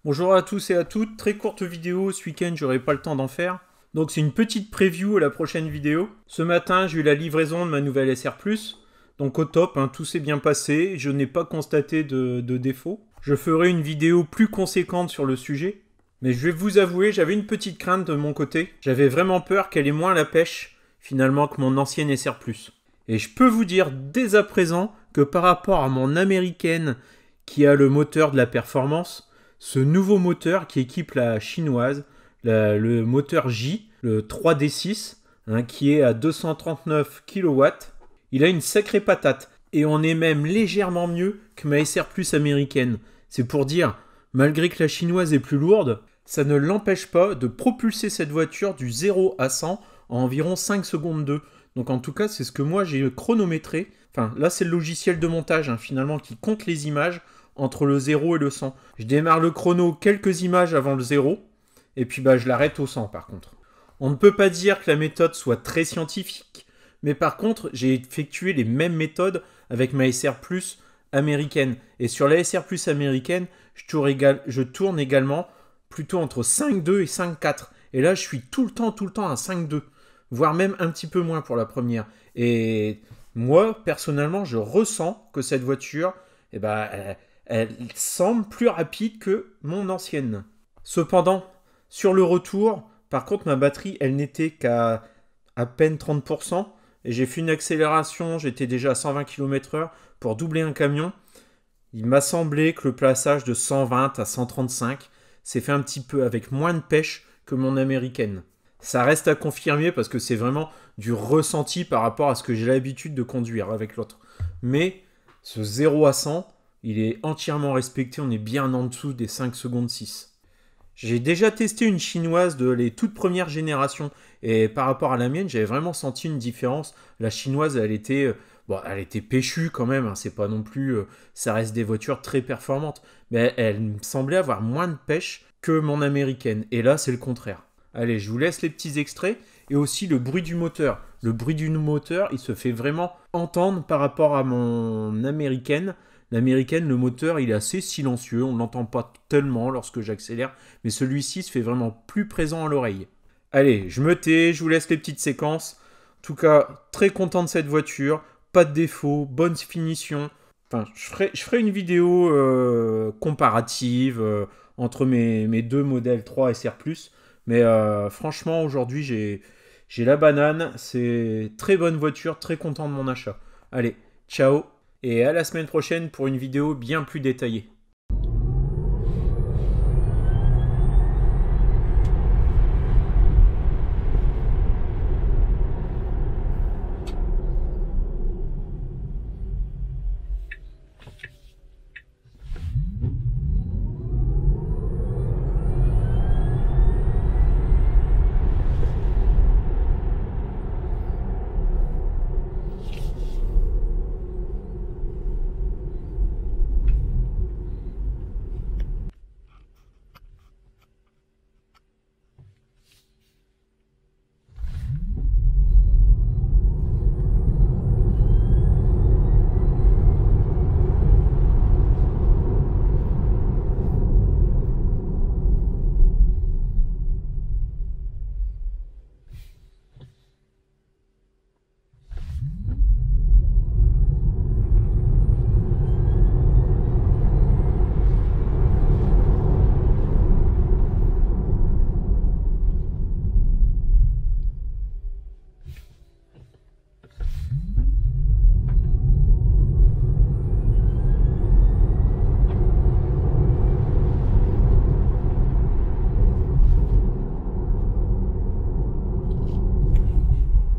Bonjour à tous et à toutes, très courte vidéo, ce week-end j'aurai pas le temps d'en faire. Donc c'est une petite preview à la prochaine vidéo. Ce matin j'ai eu la livraison de ma nouvelle SR+, donc au top, tout s'est bien passé, je n'ai pas constaté de défaut. Je ferai une vidéo plus conséquente sur le sujet, mais je vais vous avouer, j'avais une petite crainte de mon côté. J'avais vraiment peur qu'elle ait moins la pêche, finalement, que mon ancienne SR+. Et je peux vous dire dès à présent que par rapport à mon américaine qui a le moteur de la performance, ce nouveau moteur qui équipe la chinoise, le moteur J, le 3D6, qui est à 239 kW, il a une sacrée patate. Et on est même légèrement mieux que ma SR Plus américaine. C'est pour dire, malgré que la chinoise est plus lourde, ça ne l'empêche pas de propulser cette voiture du 0 à 100 en environ 5 secondes 2. Donc en tout cas, c'est ce que moi j'ai chronométré. Enfin, là c'est le logiciel de montage finalement qui compte les images entre le 0 et le 100. Je démarre le chrono quelques images avant le 0, et puis je l'arrête au 100 par contre. On ne peut pas dire que la méthode soit très scientifique, mais par contre, j'ai effectué les mêmes méthodes avec ma SR Plus américaine. Et sur la SR Plus américaine, je tourne également plutôt entre 5.2 et 5.4. Et là, je suis tout le temps à 5.2, voire même un petit peu moins pour la première. Et moi, personnellement, je ressens que cette voiture, elle semble plus rapide que mon ancienne. Cependant, sur le retour, par contre, ma batterie, elle n'était qu'à à peine 30%. Et j'ai fait une accélération, j'étais déjà à 120 km/h pour doubler un camion. Il m'a semblé que le plaçage de 120 à 135 s'est fait un petit peu avec moins de pêche que mon américaine. Ça reste à confirmer parce que c'est vraiment du ressenti par rapport à ce que j'ai l'habitude de conduire avec l'autre. Mais ce 0 à 100, il est entièrement respecté, on est bien en dessous des 5 secondes 6. J'ai déjà testé une chinoise de les toutes premières générations et par rapport à la mienne, j'avais vraiment senti une différence. La chinoise, elle était péchue quand même, c'est pas non plus, ça reste des voitures très performantes, mais elle me semblait avoir moins de pêche que mon américaine. Et là, c'est le contraire. Allez, je vous laisse les petits extraits et aussi le bruit du moteur. Le bruit du moteur, il se fait vraiment entendre par rapport à mon américaine. L'américaine, le moteur, il est assez silencieux, on ne l'entend pas tellement lorsque j'accélère, mais celui-ci se fait vraiment plus présent à l'oreille. Allez, je me tais, je vous laisse les petites séquences. En tout cas, très content de cette voiture, pas de défaut, bonne finition. Enfin, je ferai une vidéo comparative entre mes deux modèles 3 et SR+. Mais franchement, aujourd'hui, j'ai la banane. C'est très bonne voiture, très content de mon achat. Allez, ciao et à la semaine prochaine pour une vidéo bien plus détaillée.